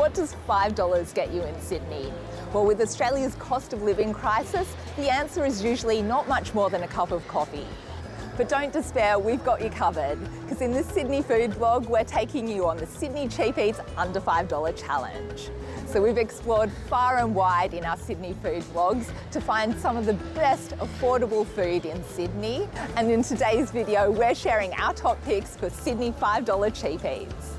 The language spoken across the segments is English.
What does $5 get you in Sydney? Well, with Australia's cost of living crisis, the answer is usually not much more than a cup of coffee. But don't despair, we've got you covered, because in this Sydney food vlog, we're taking you on the Sydney Cheap Eats Under $5 Challenge. So we've explored far and wide in our Sydney food vlogs to find some of the best affordable food in Sydney. And in today's video, we're sharing our top picks for Sydney $5 Cheap Eats.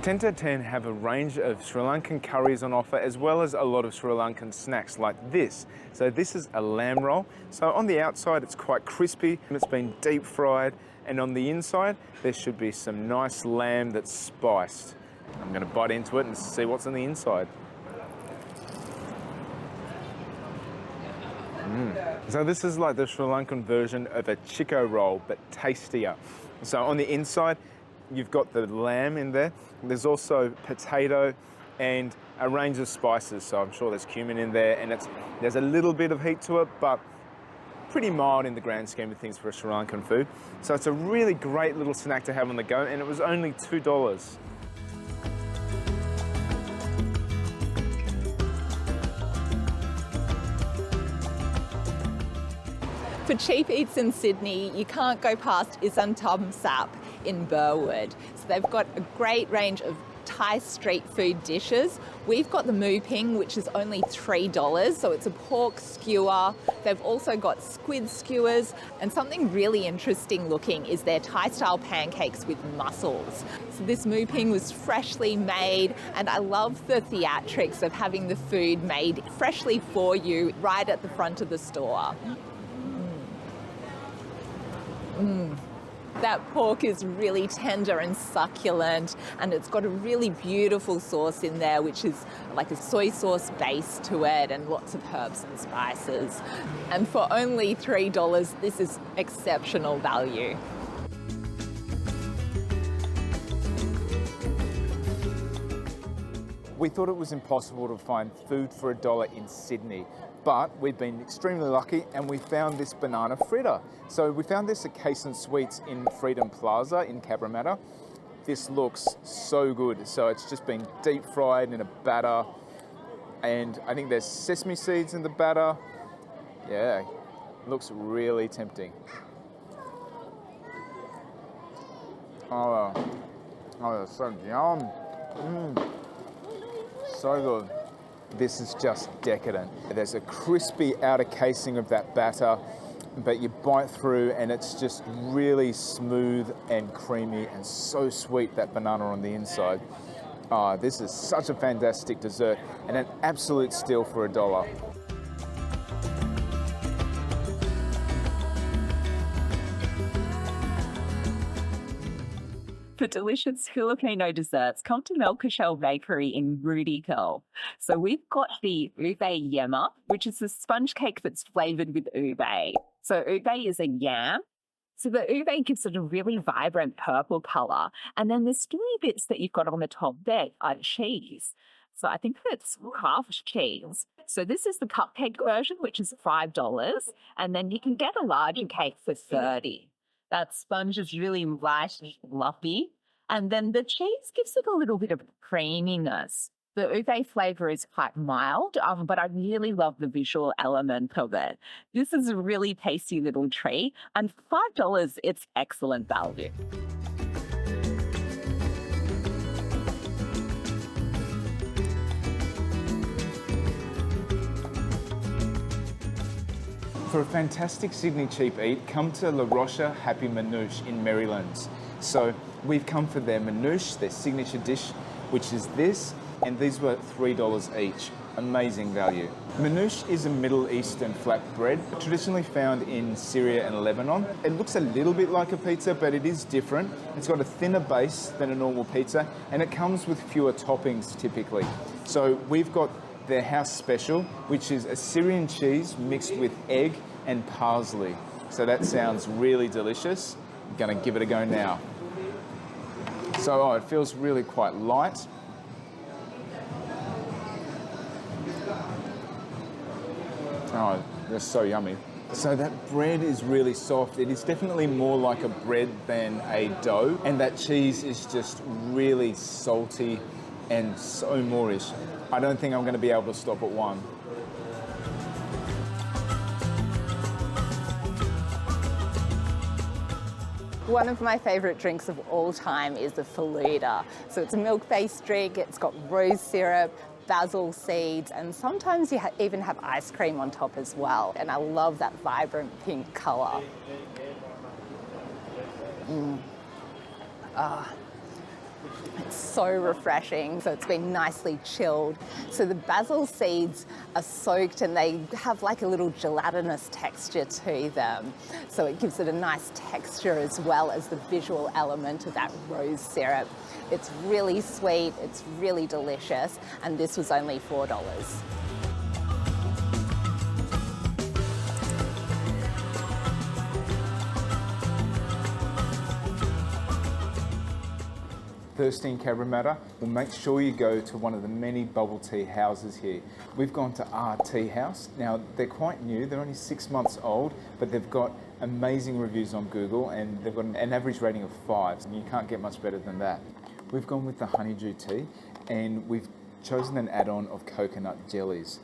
10 to 10 have a range of Sri Lankan curries on offer, as well as a lot of Sri Lankan snacks like this. So this is a lamb roll. So on the outside, it's quite crispy and it's been deep fried. And on the inside, there should be some nice lamb that's spiced. I'm gonna bite into it and see what's on the inside. So this is like the Sri Lankan version of a Chico roll, but tastier. So on the inside, you've got the lamb in there. There's also potato and a range of spices. So I'm sure there's cumin in there, and there's a little bit of heat to it, but pretty mild in the grand scheme of things for a Sri Lankan food. So it's a really great little snack to have on the go, and it was only $2. For cheap eats in Sydney, you can't go past Isan Tum Sap in Burwood. So they've got a great range of Thai street food dishes. We've got the Moo Ping, which is only $3, so it's a pork skewer. They've also got squid skewers, and something really interesting looking is their Thai-style pancakes with mussels. So this Moo Ping was freshly made, and I love the theatrics of having the food made freshly for you right at the front of the store. That pork is really tender and succulent, and it's got a really beautiful sauce in there, which is like a soy sauce base to it and lots of herbs and spices. And for only $3, this is exceptional value. We thought it was impossible to find food for $1 in Sydney, but we've been extremely lucky and we found this banana fritter. So we found this at Case and Sweets in Freedom Plaza in Cabramatta. This looks so good. So it's just been deep fried in a batter, and I think there's sesame seeds in the batter. Yeah, looks really tempting. Oh, that's so yum. So good. This is just decadent. There's a crispy outer casing of that batter, but you bite through and it's just really smooth and creamy and so sweet, that banana on the inside. This is such a fantastic dessert and an absolute steal for $1. For delicious Filipino desserts, come to Multicultural Bakery in Rooty Hill. So we've got the ube Yema, which is a sponge cake that's flavored with ube. So ube is a yam. So the ube gives it a really vibrant purple color. And then the stringy bits that you've got on the top there are cheese. So I think that's half cheese. So this is the cupcake version, which is $5. And then you can get a larger cake for $30. That sponge is really light and fluffy. And then the cheese gives it a little bit of creaminess. The ube flavor is quite mild, but I really love the visual element of it. This is a really tasty little treat, and for $5, it's excellent value. For a fantastic Sydney cheap eat, come to La Rocha Happy Manoosh in Merrylands. So we've come for their Manoosh, their signature dish, which is this, and these were $3 each. Amazing value. Manoosh is a Middle Eastern flatbread, traditionally found in Syria and Lebanon. It looks a little bit like a pizza, but it is different. It's got a thinner base than a normal pizza, and it comes with fewer toppings typically. So we've got their house special, which is a Syrian cheese mixed with egg and parsley. So that sounds really delicious. I'm gonna give it a go now. So it feels really quite light. Oh, they're so yummy. So that bread is really soft. It is definitely more like a bread than a dough. And that cheese is just really salty and so Moorish. I don't think I'm going to be able to stop at one. One of my favourite drinks of all time is the Falooda. So it's a milk-based drink, it's got rose syrup, basil seeds, and sometimes you even have ice cream on top as well. And I love that vibrant pink colour. It's so refreshing, so it's been nicely chilled. So the basil seeds are soaked and they have like a little gelatinous texture to them. So it gives it a nice texture as well as the visual element of that rose syrup. It's really sweet, it's really delicious, and this was only $4. Thirsty in Cabramatta, well, make sure you go to one of the many bubble tea houses here. We've gone to our tea house. Now, they're quite new, they're only 6 months old, but they've got amazing reviews on Google and they've got an average rating of 5, and you can't get much better than that. We've gone with the Honeydew tea and we've chosen an add-on of coconut jellies.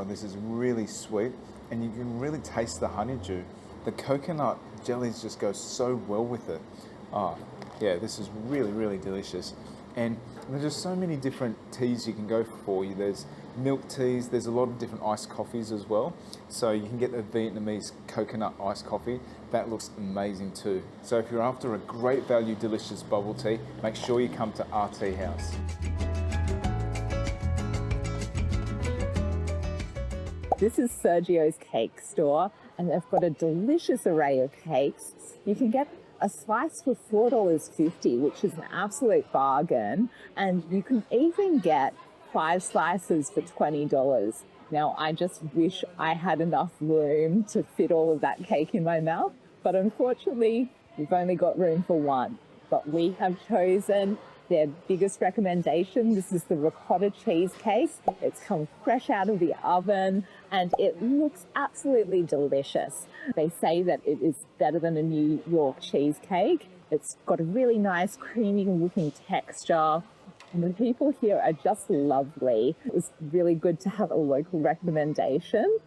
This is really sweet. And you can really taste the honeydew. The coconut jellies just go so well with it. Yeah, this is really, really delicious. And there's just so many different teas you can go for. There's milk teas, there's a lot of different iced coffees as well. So you can get the Vietnamese coconut iced coffee. That looks amazing too. So if you're after a great value, delicious bubble tea, make sure you come to our tea house. This is Sergio's cake store, and they've got a delicious array of cakes. You can get a slice for $4.50, which is an absolute bargain, and you can even get 5 slices for $20. Now, I just wish I had enough room to fit all of that cake in my mouth, but unfortunately, we've only got room for one. But we have chosen their biggest recommendation. This is the ricotta cheesecake. It's come fresh out of the oven and it looks absolutely delicious. They say that it is better than a New York cheesecake. It's got a really nice creamy looking texture. And the people here are just lovely. It was really good to have a local recommendation.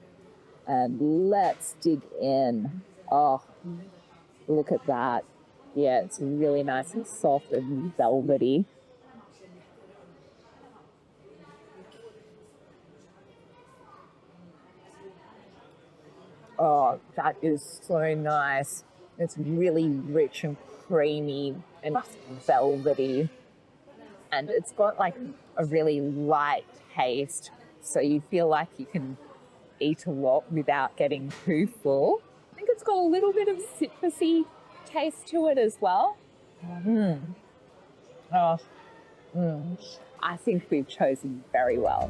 And let's dig in. Oh, look at that. Yeah, it's really nice and soft and velvety. Oh, that is so nice. It's really rich and creamy and velvety. And it's got like a really light taste. So you feel like you can eat a lot without getting too full. I think it's got a little bit of citrusy taste to it as well. I think we've chosen very well.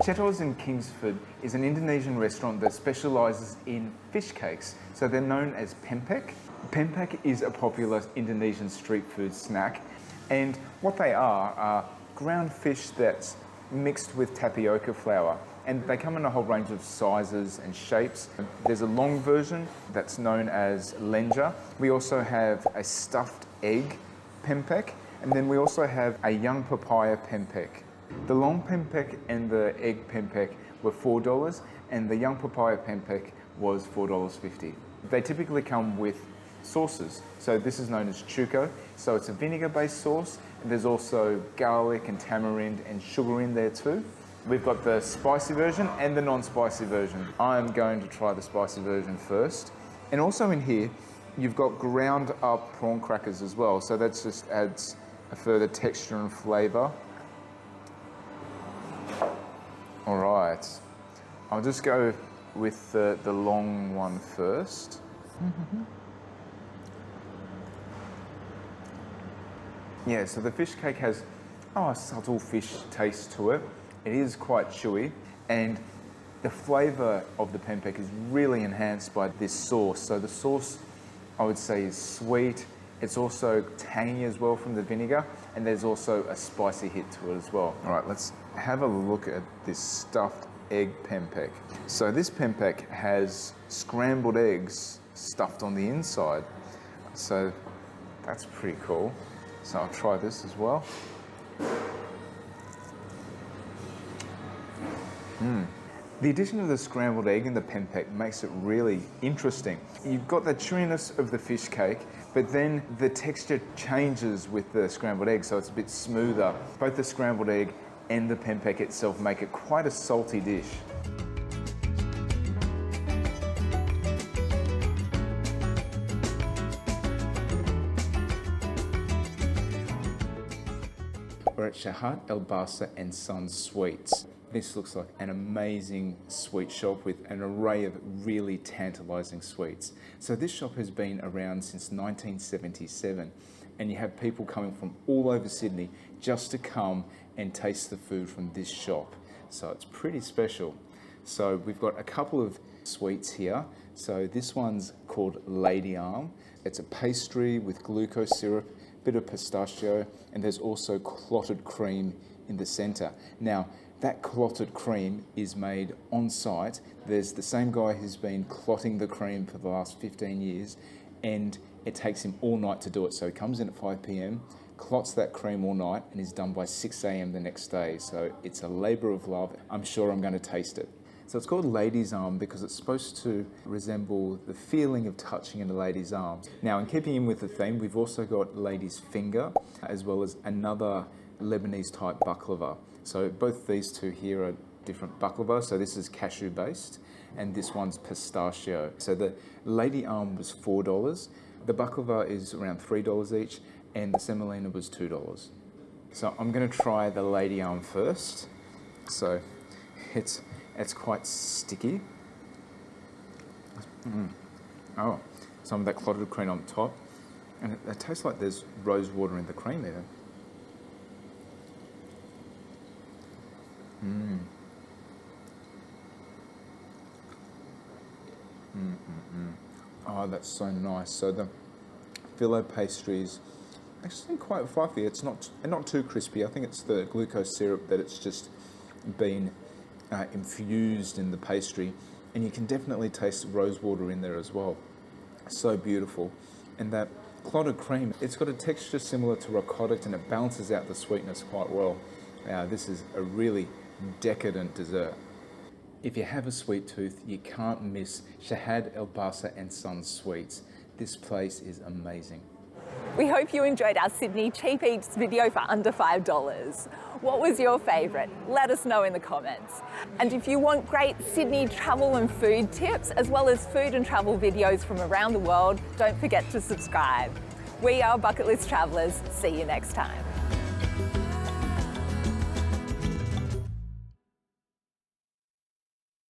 Cheesecake in Kingsford is an Indonesian restaurant that specialises in fish cakes. So they're known as Pempek. Pempek is a popular Indonesian street food snack, and what they are ground fish that's mixed with tapioca flour. And they come in a whole range of sizes and shapes. There's a long version that's known as lenja. We also have a stuffed egg Pempek, and then we also have a young papaya Pempek. The long Pempek and the egg Pempek were $4, and the young papaya Pempek was $4.50. They typically come with sauces. So this is known as chuko. So it's a vinegar-based sauce, and there's also garlic and tamarind and sugar in there too. We've got the spicy version and the non-spicy version. I'm going to try the spicy version first. And also in here, you've got ground up prawn crackers as well. So that just adds a further texture and flavour. All right, I'll just go with the long one first. Yeah, so the fish cake has a subtle fish taste to it. It is quite chewy, and the flavour of the Pempek is really enhanced by this sauce. So the sauce I would say is sweet. It's also tangy as well from the vinegar, and there's also a spicy hit to it as well. All right, let's have a look at this stuffed egg pempek. So this pempek has scrambled eggs stuffed on the inside. So that's pretty cool. So I'll try this as well. The addition of the scrambled egg in the pempek makes it really interesting. You've got the chewiness of the fish cake, but then the texture changes with the scrambled egg, so it's a bit smoother. Both the scrambled egg and the pempek itself make it quite a salty dish. We're at Shahat El Basa and Sons Sweets. This looks like an amazing sweet shop with an array of really tantalising sweets. So this shop has been around since 1977, and you have people coming from all over Sydney just to come and taste the food from this shop. So it's pretty special. So we've got a couple of sweets here. So this one's called Lady Arm. It's a pastry with glucose syrup, bit of pistachio, and there's also clotted cream in the centre. Now, that clotted cream is made on site. There's the same guy who's been clotting the cream for the last 15 years, and it takes him all night to do it. So he comes in at 5 p.m, clots that cream all night, and is done by 6 a.m. the next day. So it's a labour of love. I'm sure I'm going to taste it. So it's called lady's arm because it's supposed to resemble the feeling of touching in a lady's arm. Now, in keeping in with the theme, we've also got lady's finger, as well as another Lebanese type baklava. So both these two here are different baklava. So this is cashew based and this one's pistachio. So the lady arm was $4. The baklava is around $3 each and the semolina was $2. So I'm going to try the lady arm first. So it's quite sticky. Oh, some of that clotted cream on top. And it tastes like there's rose water in the cream even. Oh, that's so nice. So the filo pastries actually quite fluffy. It's not too crispy. I think it's the glucose syrup that it's just been infused in the pastry, and you can definitely taste rose water in there as well. So beautiful. And that clotted cream, it's got a texture similar to ricotta and it balances out the sweetness quite well. This is a really decadent dessert. If you have a sweet tooth, you can't miss Shahat El Basa and Sons Sweets. This place is amazing. We hope you enjoyed our Sydney Cheap Eats video for under $5. What was your favourite? Let us know in the comments. And if you want great Sydney travel and food tips, as well as food and travel videos from around the world, don't forget to subscribe. We are Bucket List Travellers. See you next time.